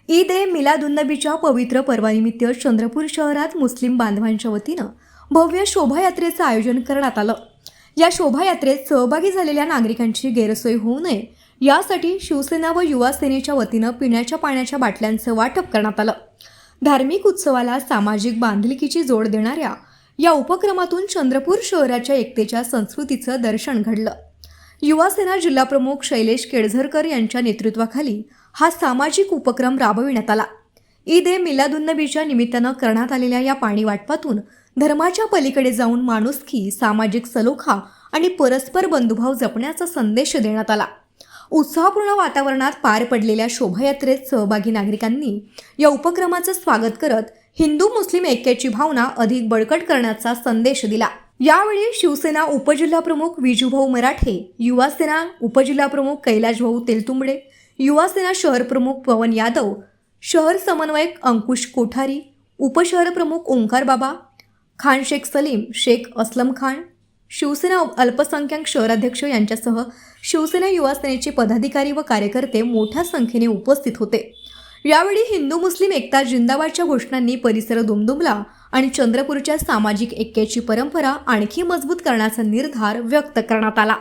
ईद ए मिलादुन्नबीच्या पवित्र पर्वानिमित्त चंद्रपूर शहरात मुस्लिम बांधवांच्या वतीनं भव्य शोभायात्रेचं आयोजन करण्यात आलं। या शोभायात्रेत सहभागी झालेल्या नागरिकांची गैरसोय होऊ नये यासाठी शिवसेना व युवा सेनेच्या वतीनं पिण्याच्या पाण्याच्या बाटल्यांचं वाटप करण्यात आलं। धार्मिक उत्सवाला सामाजिक बांधिलकीची जोड देणाऱ्या या उपक्रमातून चंद्रपूर शहराच्या एकतेच्या संस्कृतीचं दर्शन घडलं। युवा सेना जिल्हाप्रमुख शैलेश केळझरकर यांच्या नेतृत्वाखाली हा सामाजिक उपक्रम राबविण्यात आला। ईद ए मिलादुन्नबीच्या निमित्तानं करण्यात आलेल्या या पाणी वाटपातून धर्माच्या पलीकडे जाऊन माणुसकी, सामाजिक सलोखा आणि परस्पर बंधुभाव जपण्याचा संदेश देण्यात आला। उत्साहपूर्ण वातावरणात पार पडलेल्या शोभायात्रेत सहभागी नागरिकांनी या उपक्रमाचं स्वागत करत हिंदू मुस्लिम ऐक्याची भावना अधिक बळकट करण्याचा संदेश दिला। यावेळी शिवसेना उपजिल्हाप्रमुख विजूभाऊ मराठे, युवा सेना उपजिल्हाप्रमुख कैलाशभाऊ तेलतुंबडे, युवा सेना शहर प्रमुख पवन यादव, शहर समन्वयक अंकुश कोठारी, उपशहर प्रमुख ओंकार बाबा, खान शेख सलीम, शेख असलम खान, शिवसेना अल्पसंख्याक शहराध्यक्ष यांच्यासह शिवसेना युवा सेनेचे पदाधिकारी व कार्यकर्ते मोठ्या संख्येने उपस्थित होते। यावेळी हिंदू मुस्लिम एकता जिंदाबादच्या घोषणांनी परिसर दुमदुमला आणि चंद्रपूरच्या सामाजिक ऐक्याची परंपरा आणखी मजबूत करण्याचा निर्धार व्यक्त करण्यात आला।